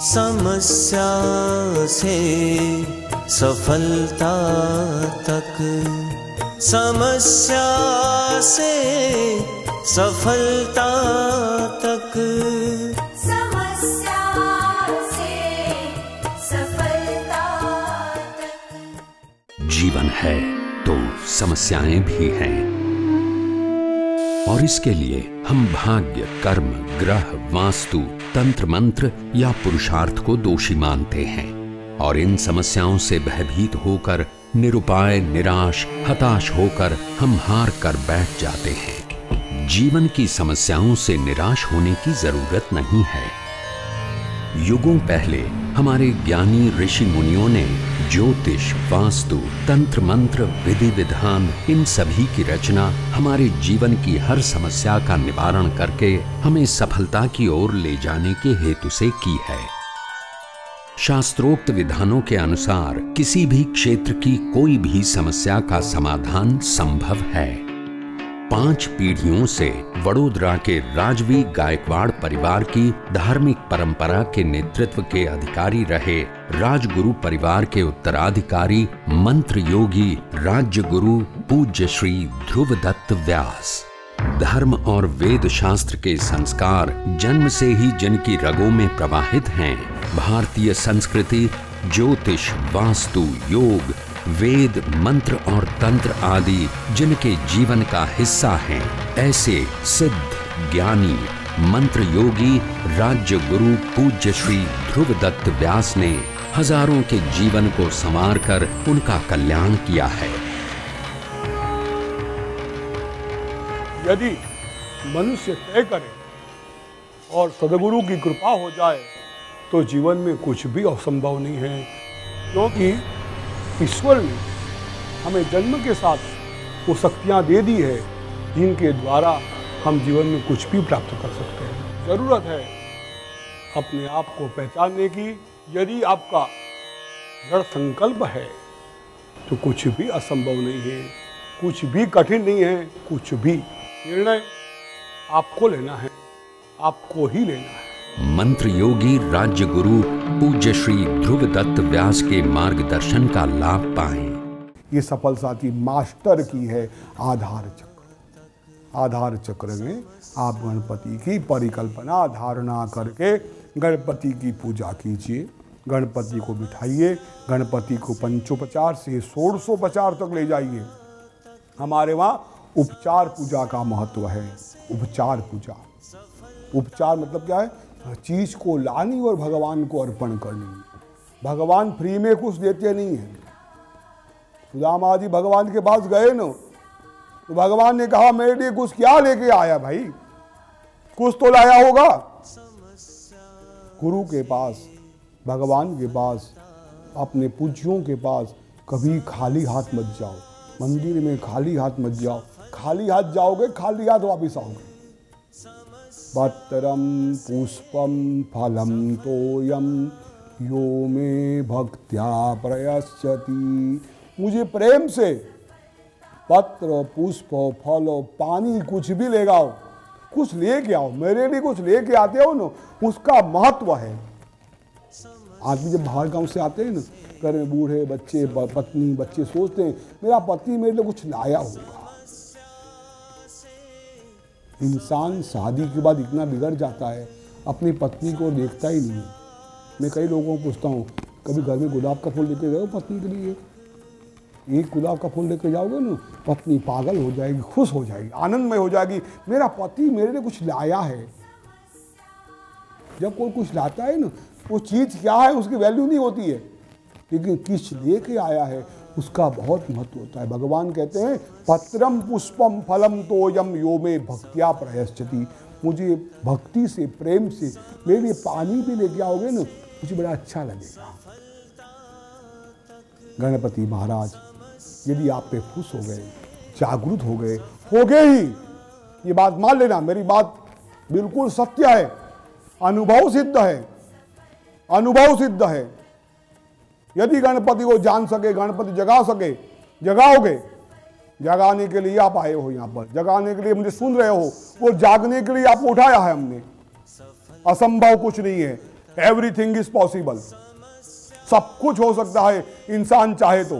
समस्या से सफलता तक, समस्या से सफलता तक, समस्या से सफलता तक। जीवन है तो समस्याएं भी हैं, और इसके लिए हम भाग्य, कर्म, ग्रह, वास्तु, तंत्र मंत्र या पुरुषार्थ को दोषी मानते हैं, और इन समस्याओं से भयभीत होकर, निरुपाय, निराश, हताश होकर हम हार कर बैठ जाते हैं। जीवन की समस्याओं से निराश होने की जरूरत नहीं है। युगों पहले हमारे ज्ञानी ऋषि मुनियों ने ज्योतिष, वास्तु, तंत्र मंत्र, विधि विधान, इन सभी की रचना हमारे जीवन की हर समस्या का निवारण करके हमें सफलता की ओर ले जाने के हेतु से की है। शास्त्रोक्त विधानों के अनुसार किसी भी क्षेत्र की कोई भी समस्या का समाधान संभव है। 5 पीढ़ियों से वडोदरा के राजवी गायकवाड़ परिवार की धार्मिक परंपरा के नेतृत्व के अधिकारी रहे राजगुरु परिवार के उत्तराधिकारी मंत्र योगी राज्य गुरु पूज्य श्री ध्रुवदत्त व्यास। धर्म और वेद शास्त्र के संस्कार जन्म से ही जिनकी रगों में प्रवाहित हैं, भारतीय संस्कृति, ज्योतिष, वास्तु, योग, वेद, मंत्र और तंत्र आदि जिनके जीवन का हिस्सा हैं, ऐसे सिद्ध, ज्ञानी, मंत्र योगी राज्य गुरु पूज्य श्री ध्रुवदत्त व्यास ने हजारों के जीवन को संवार कर उनका कल्याण किया है। यदि मनुष्य तय करे और सदगुरु की कृपा हो जाए तो जीवन में कुछ भी असंभव नहीं है, क्योंकि ईश्वर ने हमें जन्म के साथ वो शक्तियाँ दे दी है जिनके द्वारा हम जीवन में कुछ भी प्राप्त कर सकते हैं। जरूरत है अपने आप को पहचानने की। यदि आपका दृढ़ संकल्प है तो कुछ भी असंभव नहीं है, कुछ भी कठिन नहीं है। कुछ भी निर्णय आपको लेना है, आपको ही लेना है। मंत्र योगी राज्य गुरु पूज्य श्री ध्रुवदत्त व्यास के मार्गदर्शन का लाभ पाएं। ये सफल साथी मास्टर की है आधार चक्र। आधार चक्र में आप गणपति की परिकल्पना धारणा करके गणपति की पूजा कीजिए, गणपति को बिठाइए, गणपति को पंचोपचार से षोडशोपचार तक ले जाइए। हमारे वहाँ उपचार पूजा का महत्व है। उपचार पूजा, उपचार मतलब क्या है? चीज को लानी और भगवान को अर्पण करनी। भगवान फ्री में कुछ देते नहीं है। सुदामा जी भगवान के पास गए न, तो भगवान ने कहा मेरे लिए कुछ क्या लेके आया भाई, कुछ तो लाया होगा। गुरु के पास, भगवान के पास, अपने पूज्यों के पास कभी खाली हाथ मत जाओ। मंदिर में खाली हाथ मत जाओ। खाली हाथ जाओगे, खाली हाथ वापिस आओगे। पत्रम पुष्पम फलम तोयम यो मे भक्त्या प्रयश्चति। मुझे प्रेम से पत्र, पुष्प, फल, पानी कुछ भी ले आओ, कुछ लेके आओ। मेरे लिए कुछ लेके आते हो ना, उसका महत्व है। आदमी जब बाहर गांव से आते हैं ना, घर में बूढ़े बच्चे, पत्नी, बच्चे सोचते हैं मेरा पति मेरे लिए कुछ लाया होगा। इंसान शादी के बाद इतना बिगड़ जाता है, अपनी पत्नी को देखता ही नहीं है। मैं कई लोगों को पूछता हूँ, कभी घर में गुलाब का फूल लेके जाओ पत्नी के लिए? एक गुलाब का फूल लेके जाओगे ना, पत्नी पागल हो जाएगी, खुश हो जाएगी, आनंदमय हो जाएगी, मेरा पति मेरे लिए कुछ लाया है। जब कोई कुछ लाता है ना, वो चीज़ क्या है उसकी वैल्यू नहीं होती है, लेकिन किस लेके आया है उसका बहुत महत्व होता है। भगवान कहते हैं पत्रम पुष्पम फलम तोयम यो मे भक्त्या प्रयश्चति। मुझे भक्ति से, प्रेम से मेरे लिए पानी भी लेके आओगे ना, मुझे बड़ा अच्छा लगेगा। गणपति महाराज यदि आप पे खुश हो गए, जागरूक हो गए, ही, ये बात मान लेना, मेरी बात बिल्कुल सत्य है, अनुभव सिद्ध है, अनुभव सिद्ध है। यदि गणपति को जान सके, गणपति जगा सके, जगाओगे, जगाने के लिए आप आए हो यहाँ पर, जगाने के लिए मुझे सुन रहे हो, वो जागने के लिए आपको उठाया है हमने। असंभव कुछ नहीं है, एवरीथिंग इज पॉसिबल, सब कुछ हो सकता है इंसान चाहे तो।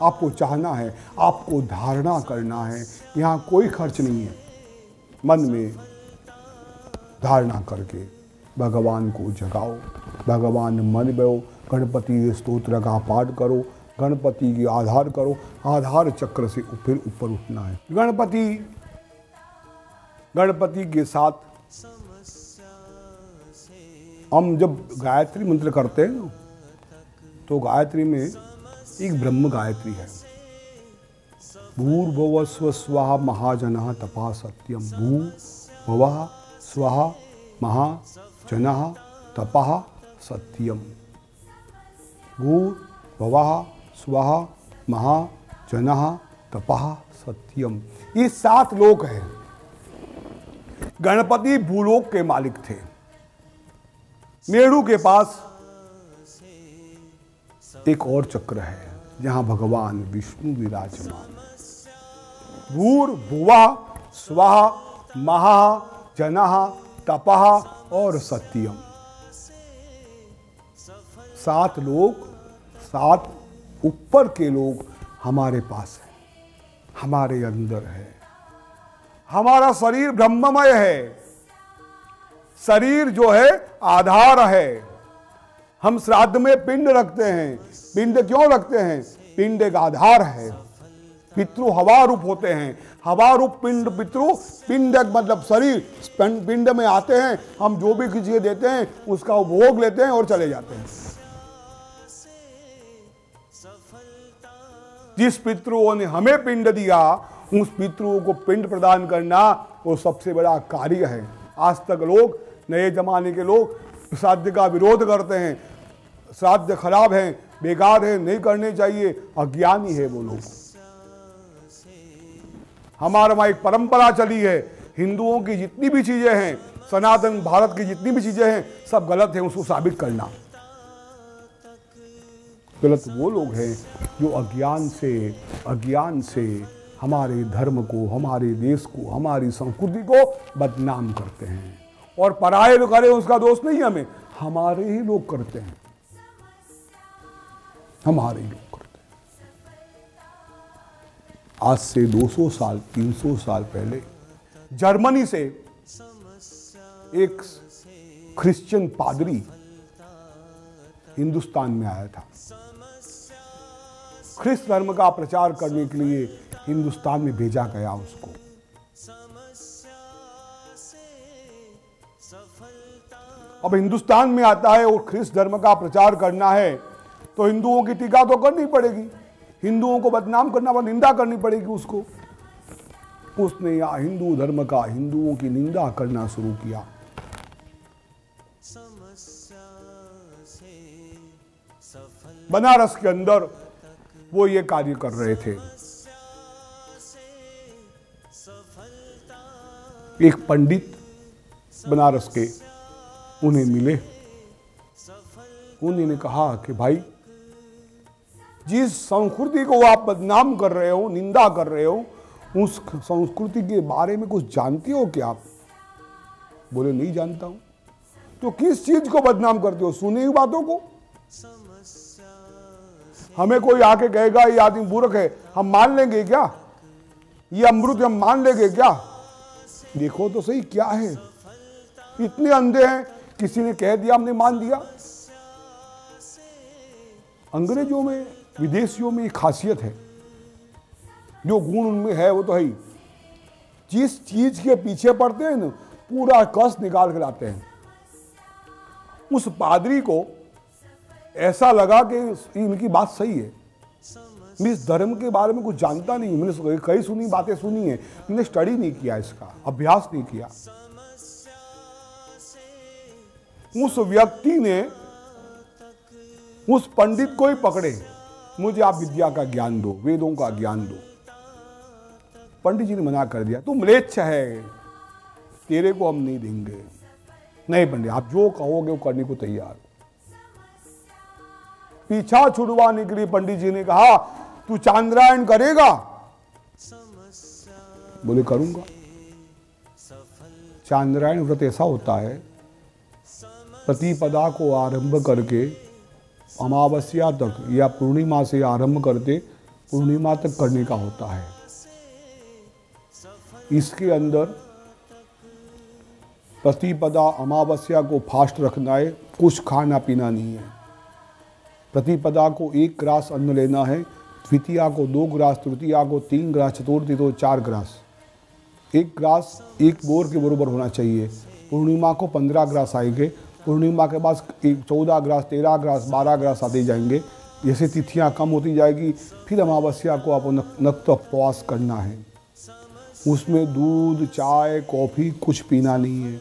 आपको चाहना है, आपको धारणा करना है, यहाँ कोई खर्च नहीं है। मन में धारणा करके भगवान को जगाओ, भगवान मन बो, गणपति स्तोत्र का पाठ करो, गणपति की आधार करो, आधार चक्र से फिर ऊपर उठना है। गणपति के साथ हम जब गायत्री मंत्र करते हैं ना, तो गायत्री में एक ब्रह्म गायत्री है। भूर्भुवः स्वः स्वाहा महाजनः तपा सत्यम, भूर्भुवः स्वः महाजनः तपः सत्यम, भूर्भुवः स्वः महाजनः तपः सत्यम। ये 7 लोक हैं। गणपति भूलोक के मालिक थे। मेरू के पास एक और चक्र है जहां भगवान विष्णु विराजमान। भूर्भुवः स्वः महाजनः तपः और सत्यम। 7 लोग, 7 ऊपर के लोग हमारे पास है, हमारे अंदर है। हमारा शरीर ब्रह्ममय है। शरीर जो है आधार है। हम श्राद्ध में पिंड रखते हैं। पिंड क्यों रखते हैं? पिंड एक आधार है। पितृ हवा रूप होते हैं। हवा रूप पिंड, पितृ पिंड मतलब शरीर, पिंड में आते हैं। हम जो भी चीजें देते हैं उसका उपभोग लेते हैं और चले जाते हैं। जिस पितृओं ने हमें पिंड दिया, उस पितृओं को पिंड प्रदान करना वो सबसे बड़ा कार्य है। आज तक लोग, नए जमाने के लोग श्राद्ध का विरोध करते हैं। श्राद्ध खराब है, बेकार है, नहीं करने चाहिए। अज्ञानी है वो लोग। हमारे वहां एक परंपरा चली है, हिंदुओं की जितनी भी चीजें हैं, सनातन भारत की जितनी भी चीजें हैं, सब गलत है, उसको साबित करना। गलत वो लोग हैं जो अज्ञान से हमारे धर्म को, हमारे देश को, हमारी संस्कृति को बदनाम करते हैं। और पराये लोग करें उसका दोष नहीं हमें, हमारे ही लोग करते हैं, हमारे ही लोग करते हैं। आज से 200 साल 300 साल पहले जर्मनी से एक क्रिश्चियन पादरी हिंदुस्तान में आया था। ख्रिस्त धर्म का प्रचार करने के लिए हिंदुस्तान में भेजा गया उसको। अब हिंदुस्तान में आता है और ख्रिस्त धर्म का प्रचार करना है तो हिंदुओं की टीका तो करनी पड़ेगी, हिंदुओं को बदनाम करना व निंदा करनी पड़ेगी उसको। उसने हिंदू धर्म का, हिंदुओं की निंदा करना शुरू किया। बनारस के अंदर वो ये कार्य कर रहे थे। एक पंडित बनारस के उन्हें मिले। उन्होंने कहा कि भाई, जिस संस्कृति को आप बदनाम कर रहे हो, निंदा कर रहे हो, उस संस्कृति के बारे में कुछ जानते हो क्या आप? बोले नहीं जानता हूं। तो किस चीज को बदनाम करते हो? सुनी हुई बातों को। हमें कोई आके कहेगा ये आदमी मूर्ख है, हम मान लेंगे क्या? ये अमृत हम मान लेंगे क्या? देखो तो सही क्या है। इतने अंधे हैं, किसी ने कह दिया हमने मान दिया। अंग्रेजों में, विदेशियों में एक खासियत है, जो गुण उनमें है वो तो है ही। जिस चीज के पीछे पड़ते हैं ना, पूरा कस निकाल कर लाते हैं। उस पादरी को ऐसा लगा कि इनकी बात सही है। मैं इस धर्म के बारे में कुछ जानता नहीं, मैंने कई सुनी बातें सुनी है, मैंने स्टडी नहीं किया, इसका अभ्यास नहीं किया। उस व्यक्ति ने उस पंडित को ही पकड़े, मुझे आप विद्या का ज्ञान दो, वेदों का ज्ञान दो। पंडित जी ने मना कर दिया, तू म्लेच्छ है, तेरे को हम नहीं देंगे। नहीं पंडित, आप जो कहोगे वो करने को तैयार हो। पीछा छुड़वाने के लिए पंडित जी ने कहा, तू चांद्रायण करेगा? बोले करूँगा। चांद्रायण व्रत ऐसा होता है, प्रतिपदा को आरंभ करके अमावस्या तक या पूर्णिमा से आरंभ करके पूर्णिमा तक करने का होता है। इसके अंदर प्रतिपदा अमावस्या को फास्ट रखना है, कुछ खाना पीना नहीं है। प्रतिपदा को 1 ग्रास अन्न लेना है, द्वितीया को 2 ग्रास, तृतीया को 3 ग्रास, चतुर्थी को 4 ग्रास। 1 ग्रास 1 बोर के बराबर होना चाहिए। पूर्णिमा को 15 ग्रास आएंगे, पूर्णिमा के बाद 14 ग्रास, 13 ग्रास, 12 ग्रास आते जाएंगे। जैसे तिथियां कम होती जाएगी फिर अमावस्या को आप नक्त उपवास करना है। उसमें दूध, चाय, कॉफ़ी कुछ पीना नहीं है।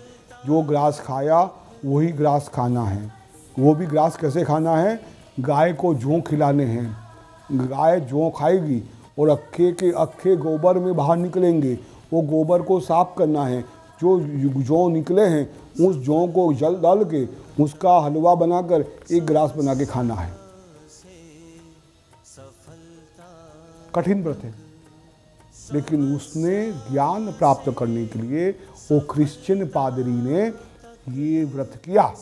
जो ग्रास खाया वही ग्रास खाना है। वो भी ग्रास कैसे खाना है? गाय को जौ खिलाने हैं। गाय जौ खाएगी और अक्खे गोबर में बाहर निकलेंगे। वो गोबर को साफ करना है। जो जौ निकले हैं उस जौ को जल डाल के उसका हलवा बनाकर 1 ग्रास बना के खाना है। कठिन व्रत है, लेकिन उसने ज्ञान प्राप्त करने के लिए वो क्रिश्चियन पादरी ने ये व्रत किया।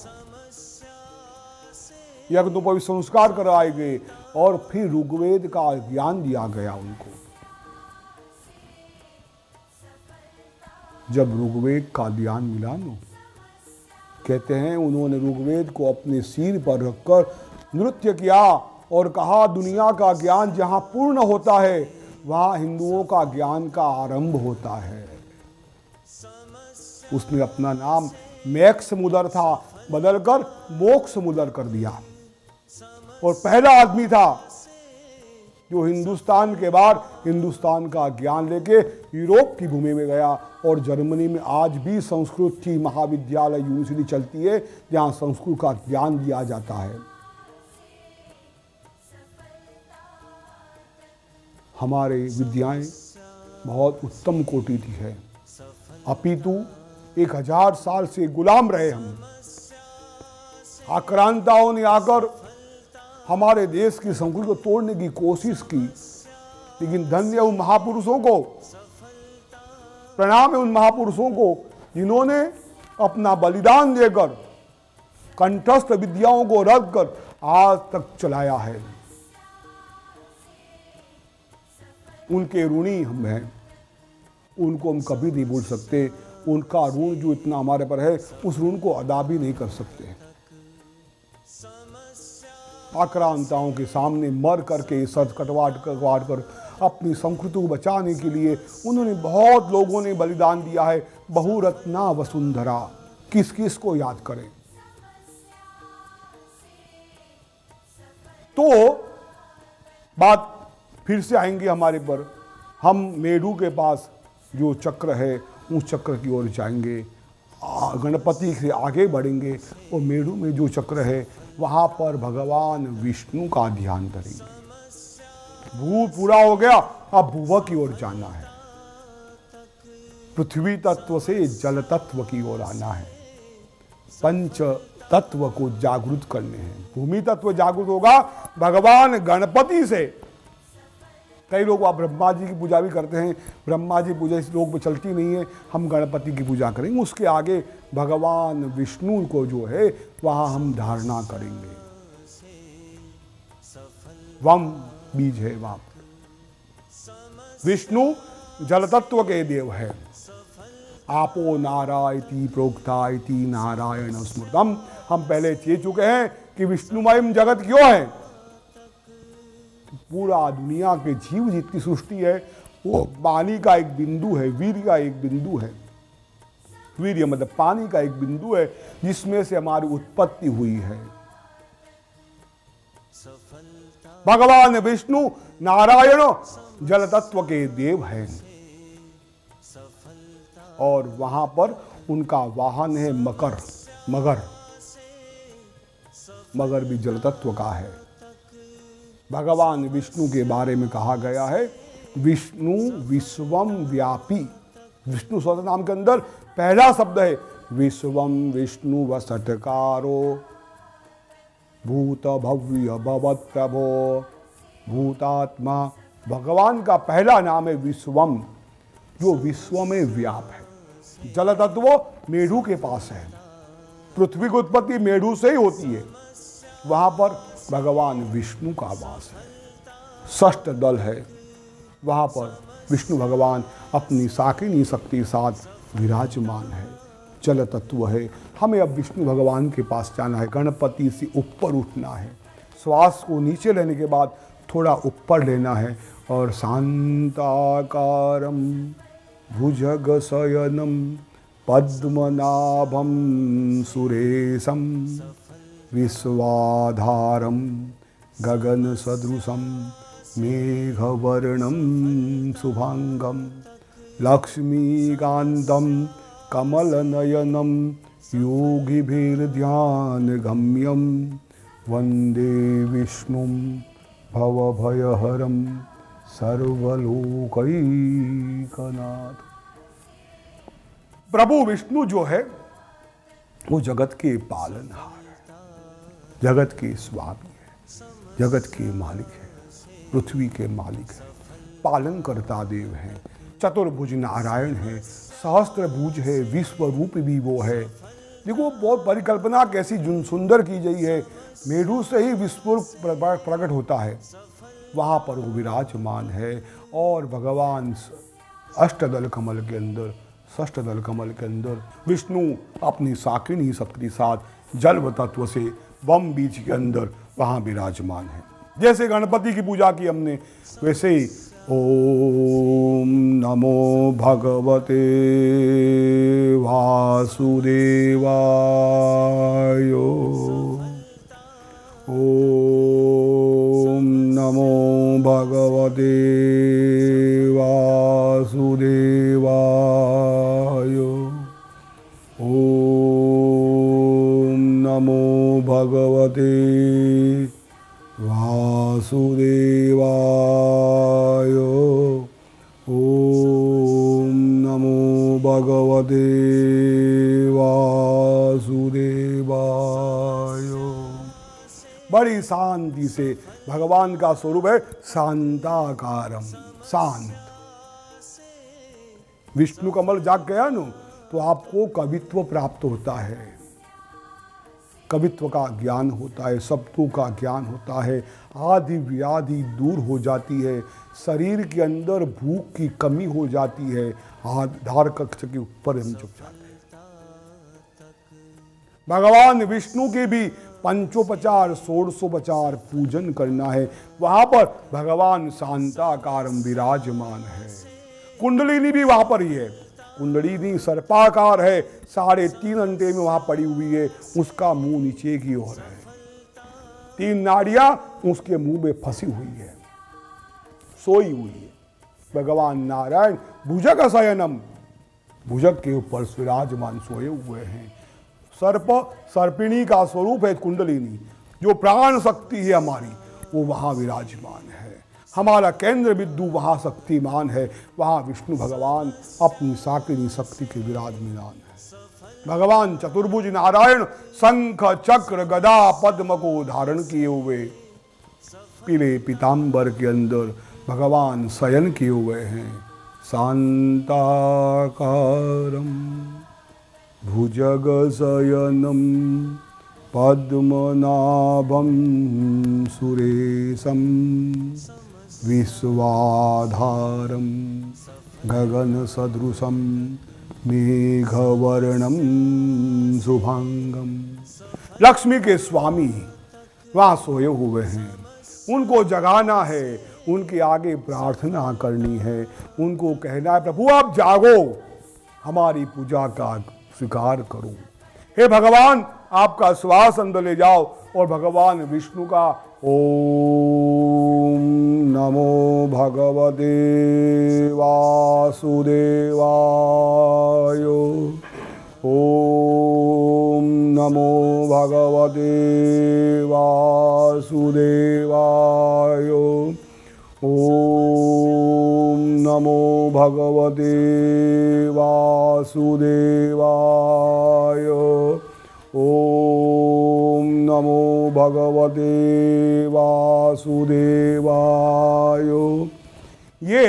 यज्ञोपवीत संस्कार कराए गए और फिर ऋग्वेद का ज्ञान दिया गया उनको। जब ऋग्वेद का ज्ञान मिला ना, कहते हैं उन्होंने ऋग्वेद को अपने सिर पर रखकर नृत्य किया और कहा दुनिया का ज्ञान जहाँ पूर्ण होता है वहाँ हिंदुओं का ज्ञान का आरंभ होता है। उसने अपना नाम मैक्स मुलर था बदलकर मोक्ष मुलर कर दिया और पहला आदमी था जो हिंदुस्तान के बाद हिंदुस्तान का ज्ञान लेके यूरोप की भूमि में गया। और जर्मनी में आज भी संस्कृत की महाविद्यालय यूनिवर्सिटी चलती है जहाँ संस्कृत का ज्ञान दिया जाता है। हमारे विद्याएं बहुत उत्तम कोटि की है, अपितु 1000 साल से गुलाम रहे हम। आक्रांताओं ने आकर हमारे देश की संस्कृति को तोड़ने की कोशिश की, लेकिन धन्य उन महापुरुषों को, प्रणाम है उन महापुरुषों को जिन्होंने अपना बलिदान देकर कंठस्थ विद्याओं को रद्द कर आज तक चलाया है। उनके ऋणी हम हैं, उनको हम कभी नहीं भूल सकते। उनका ऋण जो इतना हमारे पर है उस ऋण को अदा भी नहीं कर सकते। आक्रांताओं के सामने मर करके सर कटवाट कर अपनी संस्कृति को बचाने के लिए उन्होंने बहुत लोगों ने बलिदान दिया है। बहुरत्ना वसुंधरा, किस किस को याद करें। तो बात फिर से आएंगे हमारे पर। हम मेरू के पास जो चक्र है उस चक्र की ओर जाएंगे, गणपति से आगे बढ़ेंगे और मेरू में जो चक्र है वहाँ पर भगवान विष्णु का ध्यान करेंगे। भू पूरा हो गया, अब भुव की ओर जाना है। पृथ्वी तत्व से जल तत्व की ओर आना है। पंच तत्व को जागृत करने हैं। भूमि तत्व जागृत होगा भगवान गणपति से। कई लोग आप ब्रह्मा जी की पूजा भी करते हैं, ब्रह्मा जी पूजा इस लोक में चलती नहीं है, हम गणपति की पूजा करेंगे। उसके आगे भगवान विष्णु को जो है वहाँ हम धारणा करेंगे। वम बीज है वहाँ पर। विष्णु जल तत्व के देव है। आपो नारायति प्रोक्ता इति नारायण स्मृतम। हम पहले कह चुके हैं कि विष्णुमय जगत क्यों है। पूरा दुनिया के जीव जितनी सृष्टि है वो पानी का एक बिंदु है, वीर्य का एक बिंदु है। वीर्य मतलब पानी का एक बिंदु है जिसमें से हमारी उत्पत्ति हुई है। भगवान विष्णु नारायण जल तत्व के देव हैं और वहां पर उनका वाहन है मकर। मगर भी जल तत्व का है। भगवान विष्णु के बारे में कहा गया है विष्णु विश्वम व्यापी। विष्णु शब्द नाम के अंदर पहला शब्द है विश्वम विष्णु वसटकारो भूत भव्य भवत प्रभो भूतात्मा। भगवान का पहला नाम है विश्वम। जो विश्व में व्याप है। जल तत्व मेढू के पास है, पृथ्वी की उत्पत्ति मेढू से ही होती है, वहां पर भगवान विष्णु का वास है। षष्ठ दल है, वहां पर विष्णु भगवान अपनी साकिनी शक्ति साथ विराजमान है। जल तत्व है, हमें अब विष्णु भगवान के पास जाना है, गणपति से ऊपर उठना है, श्वास को नीचे लेने के बाद थोड़ा ऊपर लेना है और शांताकारं भुजगशयनं पद्मनाभं सुरेशं विश्वाधारं गगनसदृशं मेघवर्णं शुभांगं लक्ष्मीकान्तं कमलनयनं योगिभिर्ध्यानगम्यं वन्दे विष्णुं भवभयहरं सर्वलोकैकनाथ। प्रभु विष्णु जो है वो जगत के पालनहार है, जगत के स्वामी है, जगत के मालिक है, पृथ्वी के मालिक है, पालन करता देव है, चतुर्भुज नारायण है, सहस्त्रभुज है, विश्व रूप भी वो है। देखो बहुत परिकल्पना कैसी सुंदर की गई है। मेढू से ही विश्व प्रकट होता है, वहाँ पर वो विराजमान है। और भगवान अष्टदल कमल के अंदर, षष्ठदल कमल के अंदर विष्णु अपनी साकिनी शक्ति साथ जल तत्व से बम बीज के अंदर वहाँ विराजमान है। जैसे गणपति की पूजा की हमने, वैसे ही ओम नमो भगवते वासुदेवाय, ओम नमो भगवते वासुदेवाय, ओम नमो भगवते वासुदेवाय, ओम नमो भगवते वासुदेवाय। बड़ी शांति से भगवान का स्वरूप है शांताकारम, शांत। विष्णु कमल जाग गया न तो आपको कवित्व प्राप्त होता है, कवित्व का ज्ञान होता है, शब्दों का ज्ञान होता है, आदि व्याधि दूर हो जाती है, शरीर के अंदर भूख की कमी हो जाती है, आधार कक्ष के ऊपर हम झुक जाते हैं। भगवान विष्णु के भी पंचोपचार षोडशोपचार पूजन करना है, वहां पर भगवान शांताकारम विराजमान है। कुंडलिनी भी वहां पर ही है, कुंडलिनी सर्पाकार है, 3.5 घंटे में वहां पड़ी हुई है, उसका मुंह नीचे की ओर है, 3 नाड़ियां उसके मुंह में फंसी हुई है, सोई हुई है। भगवान नारायण भुजग शयनम, भुजग के ऊपर विराजमान सोए हुए हैं। सर्प सर्पिणी का स्वरूप है कुंडलिनी, जो प्राण शक्ति है हमारी, वो वहां विराजमान है। हमारा केंद्र बिंदु वहाँ शक्तिमान है, वहाँ विष्णु भगवान अपनी साकिनी शक्ति के विराजमान है। भगवान चतुर्भुज नारायण शंख चक्र गदा पद्म को धारण किए हुए, पीले पीताम्बर के अंदर भगवान शयन किए हुए हैं। शांताकारं भुजग शयनम पद्मनाभं सुरेशं विश्वाधारं गगनसदृशं मेघवर्णं शुभांगं। लक्ष्मी के स्वामी वहाँ सोए हुए हैं, उनको जगाना है, उनके आगे प्रार्थना करनी है, उनको कहना है प्रभु आप जागो, हमारी पूजा का स्वीकार करो। हे भगवान आपका श्वास अंदर ले जाओ, और भगवान विष्णु का ओम नमो भगवते वासुदेवाय, ओम नमो भगवते वासुदेवाय, ओम नमो भगवते वासुदेवाय, ओम नमो भगवते वासुदेवाय। ये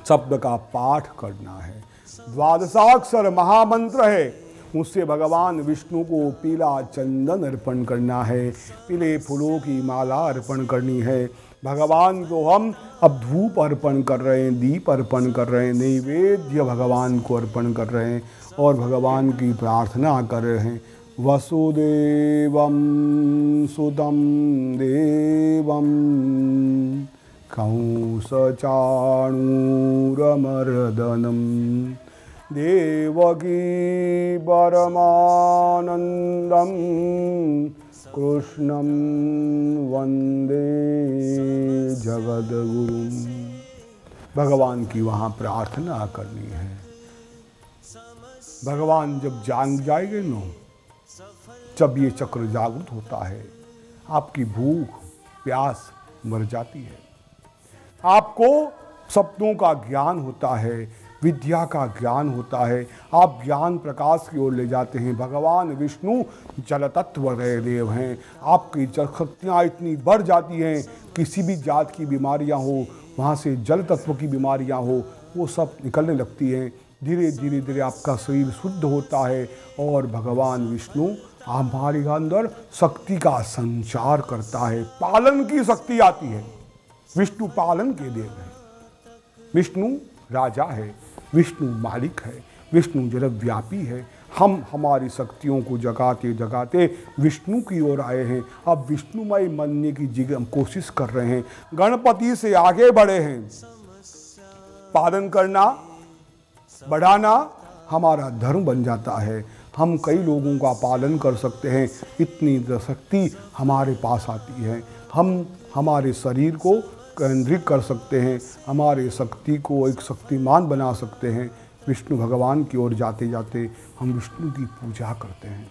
शब्द का पाठ करना है। द्वादशाक्षर महामंत्र है, उससे भगवान विष्णु को पीला चंदन अर्पण करना है, पीले फूलों की माला अर्पण करनी है। भगवान को हम अब धूप अर्पण कर रहे हैं, दीप अर्पण कर रहे हैं, नैवेद्य भगवान को अर्पण कर रहे हैं और भगवान की प्रार्थना कर रहे हैं। वसुदेवं सुतं देवं कंसचाणूरमर्दनं देवकी परमानन्दं कृष्णं वंदे जगद्गुरुं। भगवान की वहाँ प्रार्थना करनी है। भगवान जब जाग जाएंगे न, जब ये चक्र जागृत होता है, आपकी भूख प्यास मर जाती है, आपको सपनों का ज्ञान होता है, विद्या का ज्ञान होता है, आप ज्ञान प्रकाश की ओर ले जाते हैं। भगवान विष्णु जल तत्व रहे देव हैं, आपकी शक्तियाँ इतनी बढ़ जाती हैं, किसी भी जात की बीमारियाँ हो, वहाँ से जल तत्व की बीमारियाँ हो, वो सब निकलने लगती हैं। धीरे धीरे धीरे आपका शरीर शुद्ध होता है और भगवान विष्णु हमारे अंदर शक्ति का संचार करता है, पालन की शक्ति आती है। विष्णु पालन के देव है, विष्णु राजा है, विष्णु मालिक है, विष्णु जगव्यापी है। हम हमारी शक्तियों को जगाते जगाते विष्णु की ओर आए हैं। अब विष्णुमय बनने की हम कोशिश कर रहे हैं, गणपति से आगे बढ़े हैं। पालन करना, बढ़ाना हमारा धर्म बन जाता है। हम कई लोगों का पालन कर सकते हैं, इतनी शक्ति हमारे पास आती है। हम हमारे शरीर को केंद्रित कर सकते हैं, हमारे शक्ति को एक शक्तिमान बना सकते हैं। विष्णु भगवान की ओर जाते जाते हम विष्णु की पूजा करते हैं।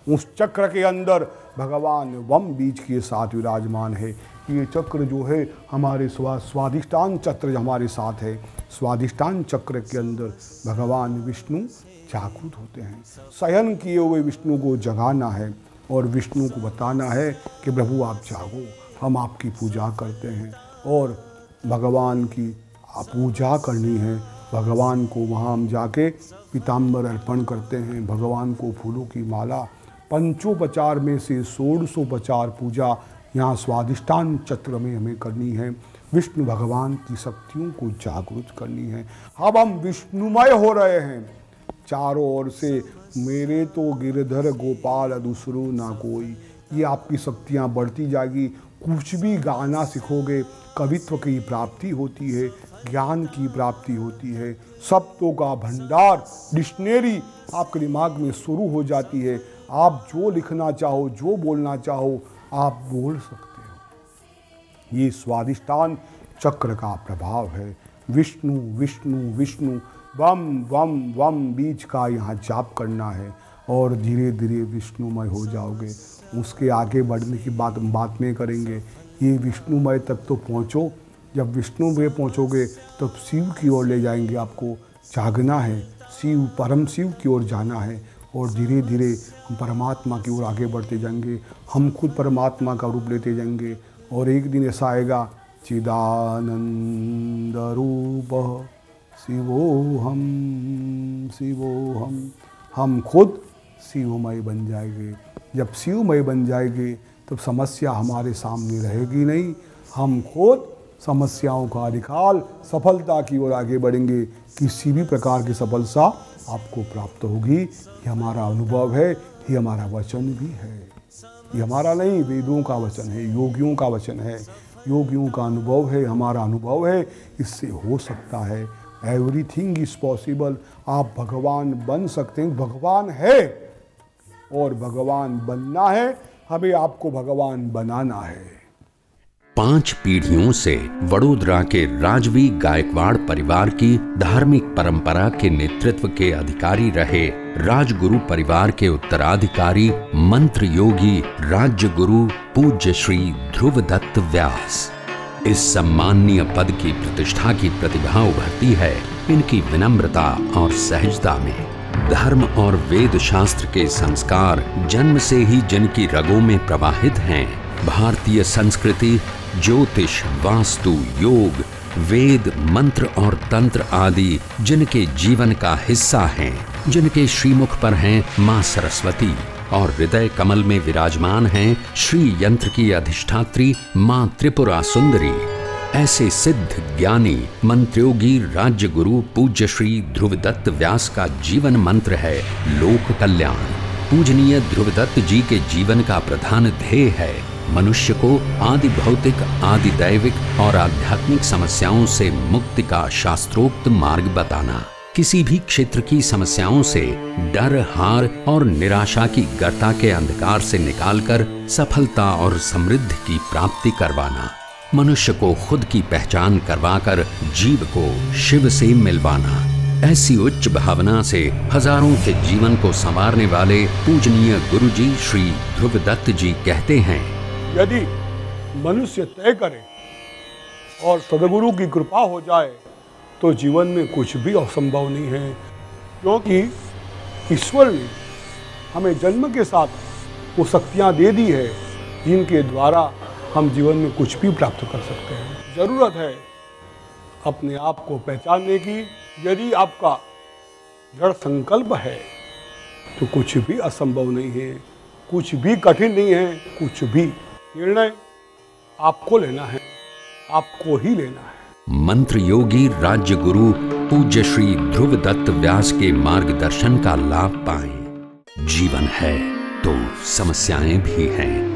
उस चक्र के अंदर भगवान वम बीज के साथ विराजमान है। ये चक्र जो है हमारे स्वादिष्टान चक्र हमारे साथ है। स्वादिष्टान चक्र के अंदर भगवान विष्णु जागृत होते हैं। शयन किए हुए विष्णु को जगाना है और विष्णु को बताना है कि प्रभु आप जागो, हम आपकी पूजा करते हैं। और भगवान की पूजा करनी है। भगवान को वहाँ हम जाके पीताम्बर अर्पण करते हैं, भगवान को फूलों की माला, पंचोपचार में से षोडशोपचार पूजा यहाँ स्वादिष्टान चक्र में हमें करनी है। विष्णु भगवान की शक्तियों को जागृत करनी है। अब हम विष्णुमय हो रहे हैं। चारों ओर से मेरे तो गिरधर गोपाल दूसरो ना कोई, ये आपकी शक्तियाँ बढ़ती जाएगी। कुछ भी गाना सीखोगे, कवित्व की प्राप्ति होती है, ज्ञान की प्राप्ति होती है, शब्दों का भंडार, डिक्शनरी आपके दिमाग में शुरू हो जाती है। आप जो लिखना चाहो, जो बोलना चाहो, आप बोल सकते हो। ये स्वादिष्टान चक्र का प्रभाव है। विष्णु विष्णु विष्णु वम वम वम बीज का यहाँ जाप करना है और धीरे धीरे विष्णुमय हो जाओगे। उसके आगे बढ़ने की बात में करेंगे। ये विष्णुमय तक तो पहुँचो। जब विष्णु में पहुँचोगे तब शिव की ओर ले जाएंगे। आपको जागना है, शिव परम शिव की ओर जाना है और धीरे धीरे हम परमात्मा की ओर आगे बढ़ते जाएंगे। हम खुद परमात्मा का रूप लेते जाएंगे और एक दिन ऐसा आएगा, चिदानंद रूप शिवोहम शिवोहम, हम खुद शिवमय बन जाएंगे। जब शिवमय बन जाएंगे तब समस्या हमारे सामने रहेगी नहीं। हम खुद समस्याओं का निकाल सफलता की ओर आगे बढ़ेंगे। किसी भी प्रकार की सफलता आपको प्राप्त होगी। ये हमारा अनुभव है, ये हमारा वचन भी है। ये हमारा नहीं, वेदों का वचन है, योगियों का वचन है, योगियों का अनुभव है, हमारा अनुभव है। इससे हो सकता है। Everything is possible. आप भगवान बन सकते हैं। भगवान है और भगवान बनना है। हमें आपको भगवान बनाना है। 5 पीढ़ियों से वडोदरा के राजवी गायकवाड़ परिवार की धार्मिक परंपरा के नेतृत्व के अधिकारी रहे राजगुरु परिवार के उत्तराधिकारी मंत्र योगी राज्य गुरु पूज्य श्री ध्रुव दत्त व्यास। इस सम्माननीय पद की प्रतिष्ठा की प्रतिभा उभरती है इनकी विनम्रता और सहजता में। धर्म और वेद शास्त्र के संस्कार जन्म से ही जिनकी रगों में प्रवाहित हैं, भारतीय संस्कृति, ज्योतिष, वास्तु, योग, वेद, मंत्र और तंत्र आदि जिनके जीवन का हिस्सा हैं, जिनके श्रीमुख पर हैं मां सरस्वती और हृदय कमल में विराजमान हैं श्री यंत्र की अधिष्ठात्री मां त्रिपुरा सुंदरी, ऐसे सिद्ध ज्ञानी मंत्रोगी राज्य गुरु पूज्य श्री ध्रुवदत्त व्यास का जीवन मंत्र है लोक कल्याण। पूजनीय ध्रुवदत्त जी के जीवन का प्रधान ध्येय है मनुष्य को आदि भौतिक, आदि दैविक और आध्यात्मिक समस्याओं से मुक्ति का शास्त्रोक्त मार्ग बताना। किसी भी क्षेत्र की समस्याओं से डर, हार और निराशा की गर्ता के अंधकार से निकालकर सफलता और समृद्धि की प्राप्ति करवाना। मनुष्य को खुद की पहचान करवाकर जीव को शिव से मिलवाना। ऐसी उच्च भावना से हजारों के जीवन को संवारने वाले पूजनीय गुरुजी श्री ध्रुवदत्त जी कहते हैं, यदि मनुष्य तय करे और सदगुरु की कृपा हो जाए तो जीवन में कुछ भी असंभव नहीं है, क्योंकि ईश्वर ने हमें जन्म के साथ वो शक्तियाँ दे दी है जिनके द्वारा हम जीवन में कुछ भी प्राप्त कर सकते हैं। जरूरत है अपने आप को पहचानने की। यदि आपका दृढ़ संकल्प है तो कुछ भी असंभव नहीं है, कुछ भी कठिन नहीं है। कुछ भी निर्णय आपको लेना है, आपको ही लेना है। मंत्र योगी राज्य गुरु पूज्य श्री ध्रुवदत्त व्यास के मार्गदर्शन का लाभ पाएं। जीवन है तो समस्याएं भी हैं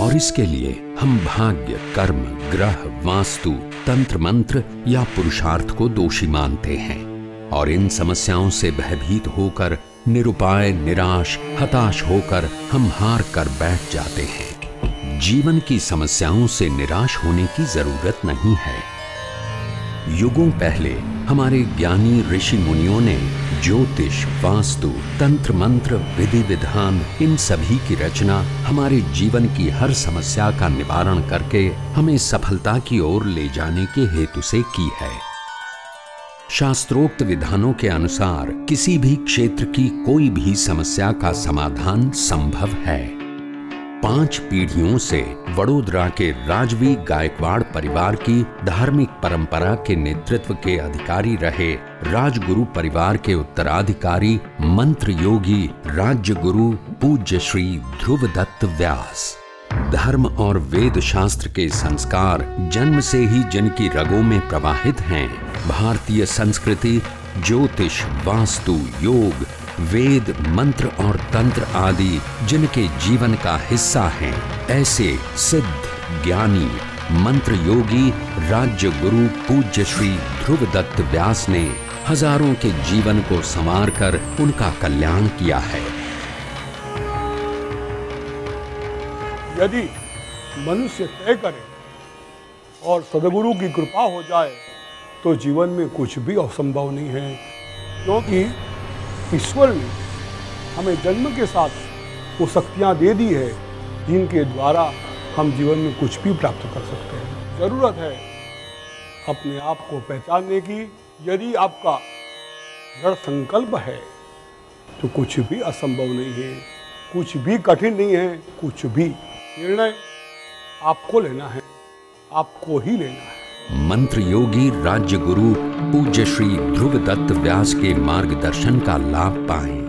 और इसके लिए हम भाग्य, कर्म, ग्रह, वास्तु, तंत्र मंत्र या पुरुषार्थ को दोषी मानते हैं और इन समस्याओं से भयभीत होकर निरुपाय, निराश, हताश होकर हम हार कर बैठ जाते हैं। जीवन की समस्याओं से निराश होने की जरूरत नहीं है। युगों पहले हमारे ज्ञानी ऋषि मुनियों ने ज्योतिष, वास्तु, तंत्र मंत्र, विधि विधान इन सभी की रचना हमारे जीवन की हर समस्या का निवारण करके हमें सफलता की ओर ले जाने के हेतु से की है। शास्त्रोक्त विधानों के अनुसार किसी भी क्षेत्र की कोई भी समस्या का समाधान संभव है। 5 पीढ़ियों से वडोदरा के राजवी गायकवाड़ परिवार की धार्मिक परंपरा के नेतृत्व के अधिकारी रहे राजगुरु परिवार के उत्तराधिकारी मंत्र योगी राज्य गुरु पूज्य श्री ध्रुवदत्त व्यास। धर्म और वेद शास्त्र के संस्कार जन्म से ही जिनकी रगों में प्रवाहित हैं, भारतीय संस्कृति, ज्योतिष, वास्तु, योग, वेद, मंत्र और तंत्र आदि जिनके जीवन का हिस्सा हैं, ऐसे सिद्ध ज्ञानी मंत्र योगी राज्य गुरु पूज्य श्री ध्रुवदत्त व्यास ने हजारों के जीवन को संवार कर उनका कल्याण किया है। यदि मनुष्य तय करे और सदगुरु की कृपा हो जाए तो जीवन में कुछ भी असंभव नहीं है, क्योंकि ईश्वर ने हमें जन्म के साथ वो शक्तियाँ दे दी है जिनके द्वारा हम जीवन में कुछ भी प्राप्त कर सकते हैं। जरूरत है अपने आप को पहचानने की। यदि आपका दृढ़ संकल्प है तो कुछ भी असंभव नहीं है, कुछ भी कठिन नहीं है। कुछ भी निर्णय आपको लेना है, आपको ही लेना है। मंत्र योगी राज्य गुरु पूज्य श्री ध्रुवदत्त व्यास के मार्गदर्शन का लाभ पाएं।